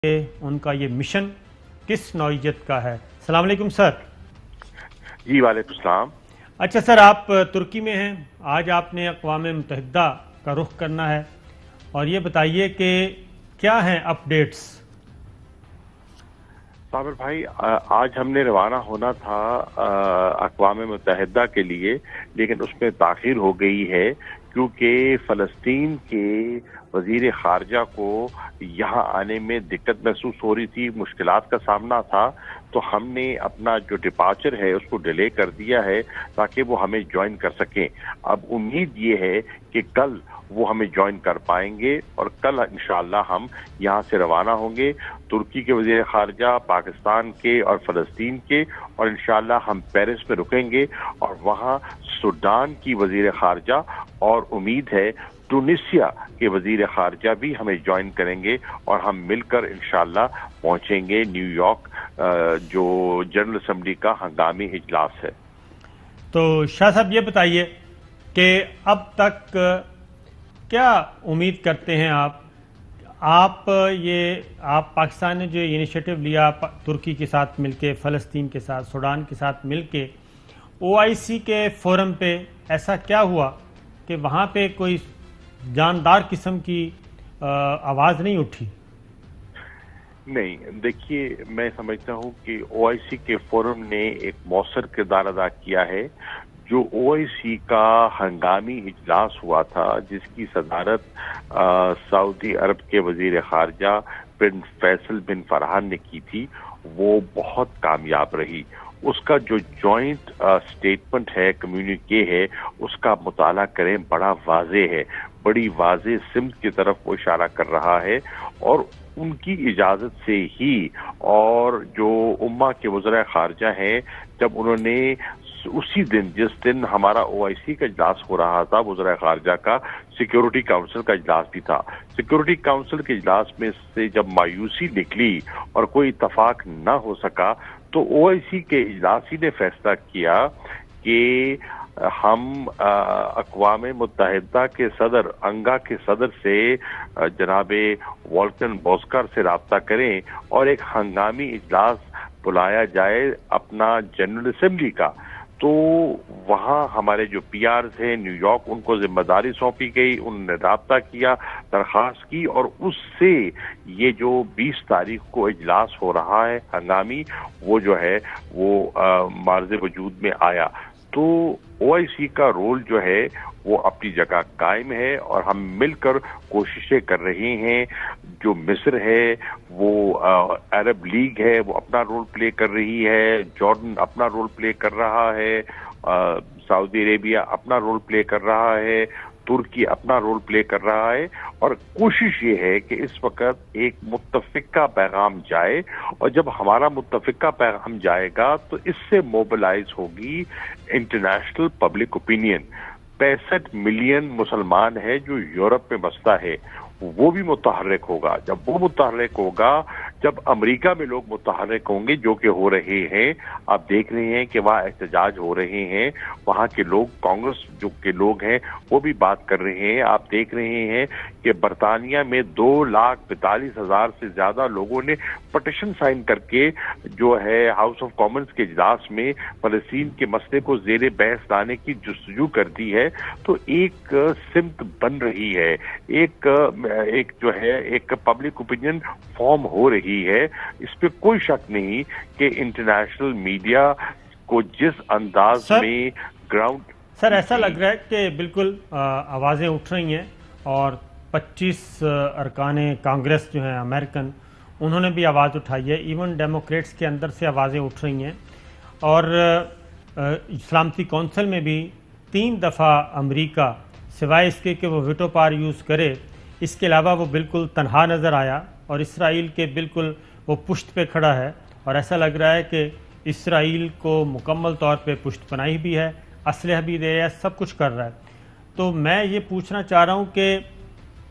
کہ ان کا یہ مشن کس نوعیت کا ہے۔ السلام علیکم سر۔ جی وعلیکم السلام۔ اچھا سر، آپ ترکی میں ہیں، آج آپ نے اقوام متحدہ کا رخ کرنا ہے اور یہ بتائیے کہ کیا ہیں اپڈیٹس؟ صابر بھائی، آج ہم نے روانہ ہونا تھا اقوام متحدہ کے لیے، لیکن اس میں تاخیر ہو گئی ہے کیونکہ فلسطین کے وزیر خارجہ کو یہاں آنے میں دقت محسوس ہو رہی تھی، مشکلات کا سامنا تھا، تو ہم نے اپنا جو ڈپارچر ہے اس کو ڈیلے کر دیا ہے تاکہ وہ ہمیں جوائن کر سکیں۔ اب امید یہ ہے کہ کل وہ ہمیں جوائن کر پائیں گے اور کل انشاءاللہ ہم یہاں سے روانہ ہوں گے، ترکی کے وزیر خارجہ، پاکستان کے اور فلسطین کے، اور انشاءاللہ ہم پیرس میں رکیں گے اور وہاں سوڈان کی وزیر خارجہ اور امید ہے ٹونسیا کے وزیر خارجہ بھی ہمیں جوائن کریں گے اور ہم مل کر انشاءاللہ پہنچیں گے نیو یارک، جو جنرل اسمبلی کا ہنگامی اجلاس ہے۔ تو شاہ صاحب یہ بتائیے کہ اب تک کیا امید کرتے ہیں آپ پاکستان نے جو انیشیٹو لیا ترکی کے ساتھ مل کے، فلسطین کے ساتھ، سوڈان کے ساتھ مل کے، OIC کے فورم پہ ایسا کیا ہوا کہ وہاں پہ کوئی جاندار قسم کی آواز نہیں اٹھی؟ نہیں، دیکھیے، میں سمجھتا ہوں کہ OIC کے فورم نے ایک مؤثر کردار ادا کیا ہے۔ جو OIC کا ہنگامی اجلاس ہوا تھا جس کی صدارت سعودی عرب کے وزیر خارجہ بن فیصل بن فرحان نے کی تھی، وہ بہت کامیاب رہی۔ اس کا جو جوائنٹ سٹیٹمنٹ ہے، کمیونیکے ہے، اس کا مطالعہ کریں، بڑا واضح ہے، بڑی واضح سمت کی طرف وہ اشارہ کر رہا ہے، اور ان کی اجازت سے ہی اور جو امہ کے وزراء خارجہ ہیں، جب انہوں نے اسی دن جس دن ہمارا OIC کا اجلاس ہو رہا تھا، وزراء خارجہ کا سیکیورٹی کاؤنسل کا اجلاس بھی تھا، سیکیورٹی کاؤنسل کے اجلاس میں سے جب مایوسی نکلی اور کوئی اتفاق نہ ہو سکا تو OIC کے اجلاس ہی نے فیصلہ کیا کہ ہم اقوام متحدہ کے صدر انگا کے صدر سے جناب والکن بوزکر سے رابطہ کریں اور ایک ہنگامی اجلاس بلایا جائے اپنا جنرل اسمبلی کا۔ تو وہاں ہمارے جو PRs ہیں نیو یارک، ان کو ذمہ داری سونپی گئی، انہوں نے رابطہ کیا، درخواست کی، اور اس سے یہ جو 20 تاریخ کو اجلاس ہو رہا ہے ہنگامی، وہ جو ہے وہ معرض وجود میں آیا۔ تو OIC کا رول جو ہے وہ اپنی جگہ قائم ہے اور ہم مل کر کوششیں کر رہے ہیں۔ جو مصر ہے، وہ عرب لیگ ہے، وہ اپنا رول پلے کر رہی ہے، جارڈن اپنا رول پلے کر رہا ہے، سعودی عربیہ اپنا رول پلے کر رہا ہے، ترکی اپنا رول پلے کر رہا ہے، اور کوشش یہ ہے کہ اس وقت ایک متفقہ پیغام جائے، اور جب ہمارا متفقہ پیغام جائے گا تو اس سے موبلائز ہوگی انٹرنیشنل پبلک اوپینین۔ 65 ملین مسلمان ہے جو یورپ میں بستا ہے، وہ بھی متحرک ہوگا۔ جب وہ متحرک ہوگا، جب امریکہ میں لوگ متحرک ہوں گے، جو کہ ہو رہے ہیں، آپ دیکھ رہے ہیں کہ وہاں احتجاج ہو رہے ہیں، وہاں کے لوگ، کانگریس جو کے لوگ ہیں وہ بھی بات کر رہے ہیں۔ آپ دیکھ رہے ہیں کہ برطانیہ میں 2,42,000 سے زیادہ لوگوں نے پٹیشن سائن کر کے جو ہے ہاؤس آف کامنز کے اجلاس میں فلسطین کے مسئلے کو زیر بحث لانے کی جستجو کر دی ہے۔ تو ایک سمت بن رہی ہے، ایک جو ہے ایک پبلک اوپینین فارم ہو رہی ہے۔ اس پہ کوئی شک نہیں کہ انٹرنیشنل میڈیا کو جس انداز میں گراؤنڈ سر ایسا لگ رہا ہے کہ بالکل آوازیں اٹھ رہی ہیں، اور 25 ارکان کانگریس جو ہیں امریکن، انہوں نے بھی آواز اٹھائی ہے، ایون ڈیموکریٹس کے اندر سے آوازیں اٹھ رہی ہیں، اور سلامتی کونسل میں بھی 3 دفعہ امریکہ سوائے اس کے کہ وہ ویٹو پاور یوز کرے، اس کے علاوہ وہ بالکل تنہا نظر آیا، اور اسرائیل کے بالکل وہ پشت پہ کھڑا ہے، اور ایسا لگ رہا ہے کہ اسرائیل کو مکمل طور پہ پشت پناہی بھی ہے، اسلحہ بھی دے رہا ہے، سب کچھ کر رہا ہے۔ تو میں یہ پوچھنا چاہ رہا ہوں کہ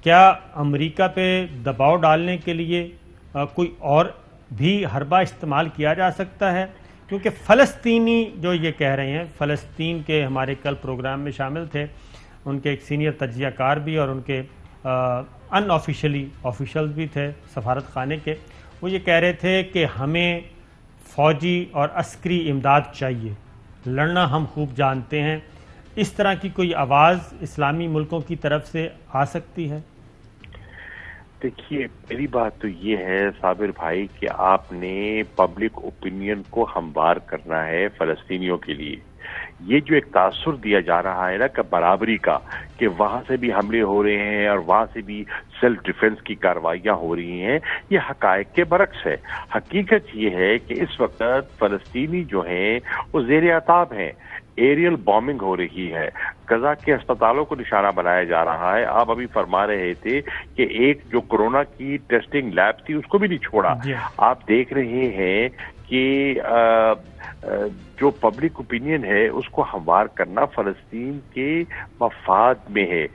کیا امریکہ پہ دباؤ ڈالنے کے لیے کوئی اور بھی حربہ استعمال کیا جا سکتا ہے؟ کیونکہ فلسطینی جو یہ کہہ رہے ہیں، فلسطین کے ہمارے کل پروگرام میں شامل تھے ان کے ایک سینئر تجزیہ کار بھی، اور ان کے ان آفیشلی آفیشلز بھی تھے سفارت خانے کے، وہ یہ کہہ رہے تھے کہ ہمیں فوجی اور عسکری امداد چاہیے، لڑنا ہم خوب جانتے ہیں. اس طرح کی کوئی آواز اسلامی ملکوں کی طرف سے آ سکتی ہے؟ دیکھیے، پہلی بات تو یہ ہے صابر بھائی کہ آپ نے پبلک اوپینین کو ہموار کرنا ہے فلسطینیوں کے لیے. یہ جو ایک تاثر دیا جا رہا ہے نا کہ برابری کا، کہ وہاں سے بھی حملے ہو رہے ہیں اور وہاں سے بھی سیلف ڈیفنس کی کارروائیاں ہو رہی ہیں، یہ حقائق کے برعکس ہے. حقیقت یہ ہے کہ اس وقت فلسطینی جو ہیں وہ زیر عتاب ہیں. ایریل بامبنگ ہو رہی ہے، غزہ کے اسپتالوں کو نشانہ بنایا جا رہا ہے. آپ ابھی فرما رہے تھے کہ ایک جو کورونا کی ٹیسٹنگ لیب تھی اس کو بھی نہیں چھوڑا. آپ دیکھ رہے ہیں کہ جو پبلک اوپینین ہے اس کو ہموار کرنا فلسطین کے مفاد میں ہے،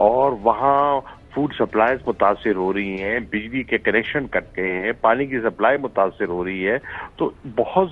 اور وہاں فوڈ سپلائیز متاثر ہو رہی ہیں، بجلی کے کنیکشن کٹ گئے ہیں، پانی کی سپلائی متاثر ہو رہی ہے. تو بہت